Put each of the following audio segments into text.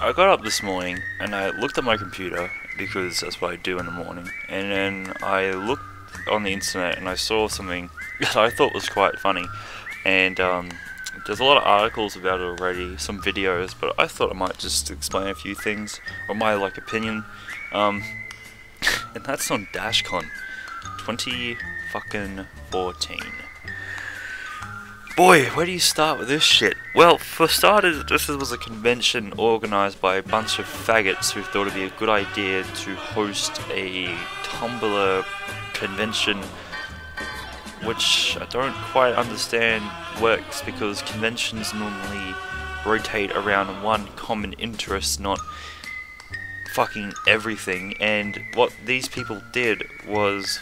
I got up this morning and I looked at my computer because that's what I do in the morning, and then I looked on the internet and I saw something that I thought was quite funny, and there's a lot of articles about it already, some videos, but I thought I might just explain a few things, or my opinion, and that's on DashCon 2014. Boy, where do you start with this shit? Well, for starters, this was a convention organised by a bunch of faggots who thought it'd be a good idea to host a Tumblr convention, which I don't quite understand works, because conventions normally rotate around one common interest, not fucking everything. And what these people did was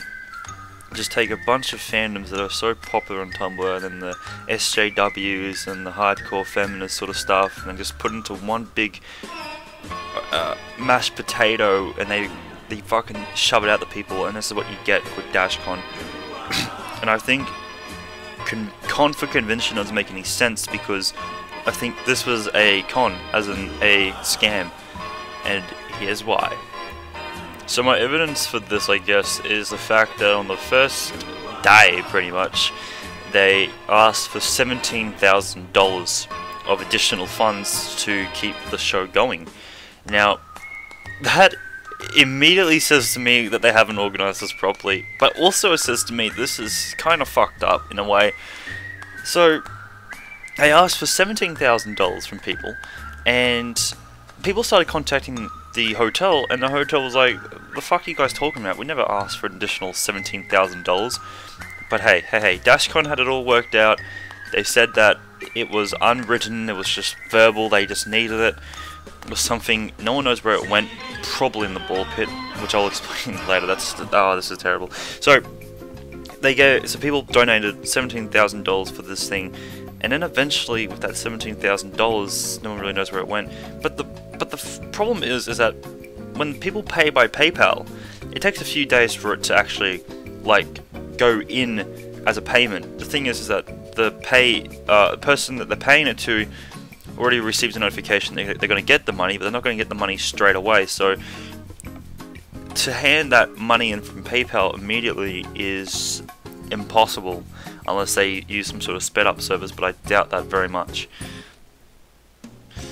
just take a bunch of fandoms that are so popular on Tumblr, and the SJWs and the hardcore feminist sort of stuff, and then just put into one big mashed potato, and they fucking shove it out to people, and this is what you get with DashCon. And I think con for convention doesn't make any sense, because I think this was a con, as in a scam, and here's why. So my evidence for this, I guess, is the fact that on the first day, pretty much, they asked for $17,000 of additional funds to keep the show going. Now, that immediately says to me that they haven't organised this properly, but also it says to me this is kind of fucked up in a way. So, they asked for $17,000 from people, and people started contacting the hotel, and the hotel was like, the fuck are you guys talking about? We never asked for an additional $17,000. But hey, DashCon had it all worked out. They said that it was unwritten, it was just verbal, they just needed it. It was something, no one knows where it went, probably in the ball pit, which I'll explain later. Oh, this is terrible. So, so people donated $17,000 for this thing, and then eventually, with that $17,000, no one really knows where it went. But the problem is that when people pay by PayPal, it takes a few days for it to actually, like, go in as a payment. The thing is that the person that they're paying it to already received a notification they're going to get the money, but they're not going to get the money straight away. So to hand that money in from PayPal immediately is impossible, unless they use some sort of sped up service, but I doubt that very much.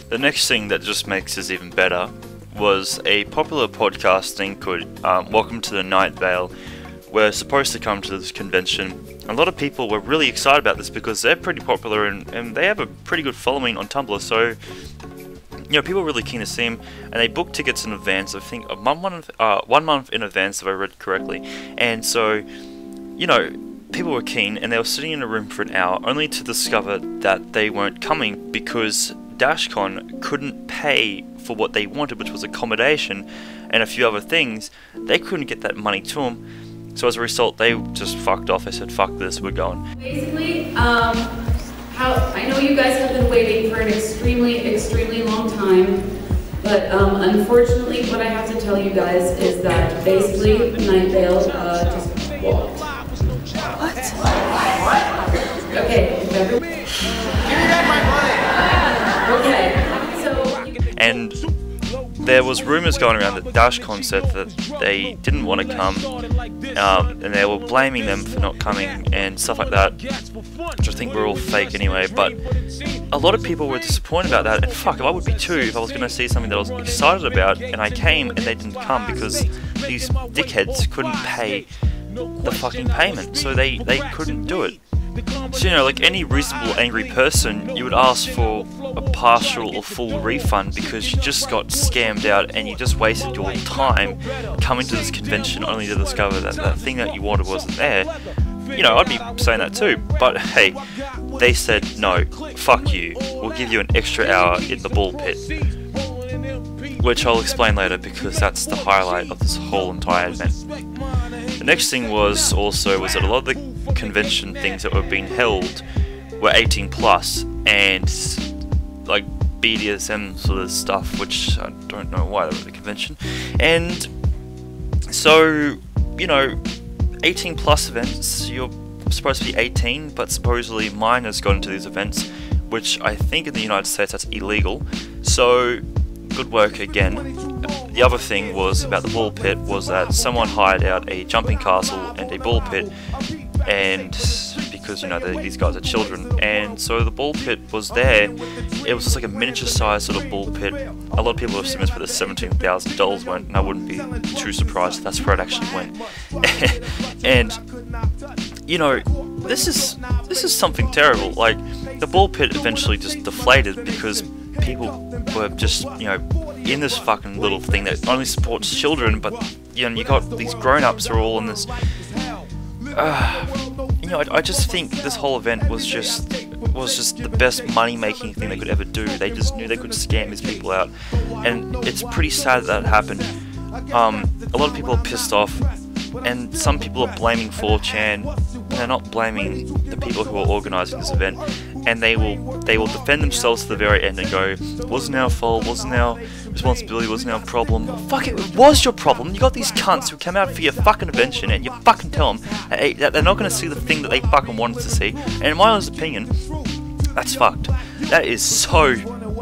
The next thing that just makes this even better was a popular podcast thing called Welcome to the Night Vale. We're supposed to come to this convention. A lot of people were really excited about this because they're pretty popular, and they have a pretty good following on Tumblr, so you know, people were really keen to see him, and they booked tickets in advance. I think 1 month in advance, if I read correctly. And so, you know, people were keen, and they were sitting in a room for an hour, only to discover that they weren't coming because DashCon couldn't pay for what they wanted, which was accommodation and a few other things. They couldn't get that money to them, so as a result, they just fucked off. They said, "Fuck this, we're going." Basically, I know you guys have been waiting for an extremely long time, but unfortunately, what I have to tell you guys is that basically Night Vale just walked. What? Okay, if everyone... Give me back my money! Okay, so... And there was rumors going around that DashCon said that they didn't want to come, and they were blaming them for not coming and stuff like that, which I think were all fake anyway. But a lot of people were disappointed about that, and fuck, I would be too if I was going to see something that I was excited about and I came and they didn't come because these dickheads couldn't pay the fucking payment, so they couldn't do it. So, you know, like any reasonable angry person, you would ask for a partial or full refund because you just got scammed out and you just wasted your time coming to this convention only to discover that that thing that you wanted wasn't there. You know, I'd be saying that too, but hey, they said no, fuck you, we'll give you an extra hour in the ball pit. Which I'll explain later because that's the highlight of this whole entire event. The next thing was that a lot of the convention things that were being held were 18 plus, and like BDSM sort of stuff, which I don't know why they were at the convention. And so, you know, 18 plus events, you're supposed to be 18, but supposedly minors got into these events which I think in the United States that's illegal. So good work again. The other thing was about the ball pit was that someone hired out a jumping castle and a ball pit, and because you know these guys are children, and so the ball pit was there. It was just like a miniature sized sort of ball pit. A lot of people have estimated where the $17,000 went, and I wouldn't be too surprised if that's where it actually went. And you know, this is something terrible. Like, the ball pit eventually just deflated because people were just, you know, in this fucking little thing that only supports children, but you know, you got these grown-ups are all in this. You know, I just think this whole event was just the best money-making thing they could ever do. They just knew they could scam these people out, and it's pretty sad that happened. A lot of people are pissed off, and some people are blaming 4chan. They're not blaming the people who are organising this event, and they will defend themselves to the very end and go, wasn't our fault, wasn't our responsibility, wasn't our problem. Well, fuck it, it was your problem. You got these cunts who come out for your fucking invention, and you fucking tell them that they're not going to see the thing that they fucking wanted to see. And in my honest opinion, that's fucked. That is so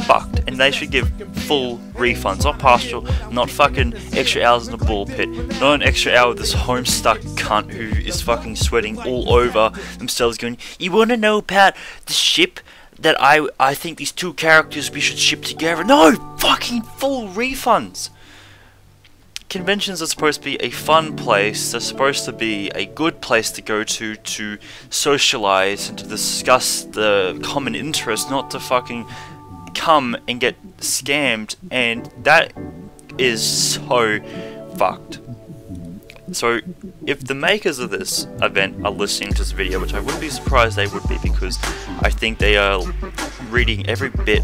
fucked, and they should give full refunds, not partial, not fucking extra hours in the ball pit, not an extra hour with this home-stuck cunt who is fucking sweating all over themselves going, you wanna know about the ship that I think these two characters we should ship together? No! Fucking full refunds! Conventions are supposed to be a fun place, they're supposed to be a good place to go to socialize and to discuss the common interest, not to fucking come and get scammed, and that is so fucked. So if the makers of this event are listening to this video, which I wouldn't be surprised they would be, because I think they are reading every bit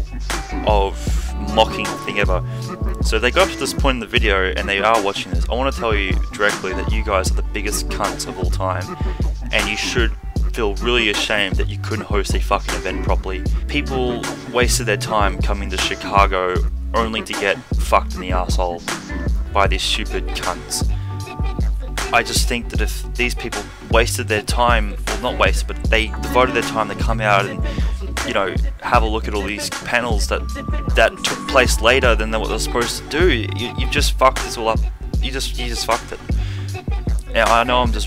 of mocking thing ever. So they got up to this point in the video and they are watching this. I want to tell you directly that you guys are the biggest cunts of all time, and you should feel really ashamed that you couldn't host a fucking event properly. People wasted their time coming to Chicago only to get fucked in the asshole by these stupid cunts. I just think that if these people wasted their time, well, not wasted, but they devoted their time to come out and, you know, have a look at all these panels that took place later than what they're supposed to do, you've just fucked this all up. You just fucked it. Yeah, I know I'm this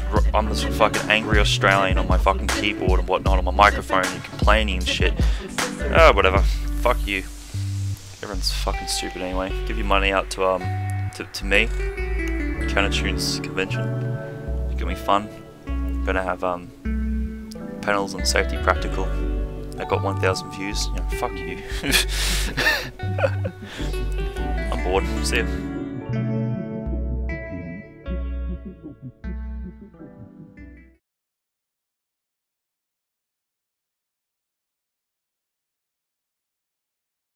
fucking angry Australian on my fucking keyboard and whatnot on my microphone and complaining and shit. Oh, whatever. Fuck you. Everyone's fucking stupid anyway. Give your money out to me. Countertunes convention. It's gonna be fun. Gonna have panels on safety practical. I got 1,000 views. You know, fuck you. I'm bored. See ya.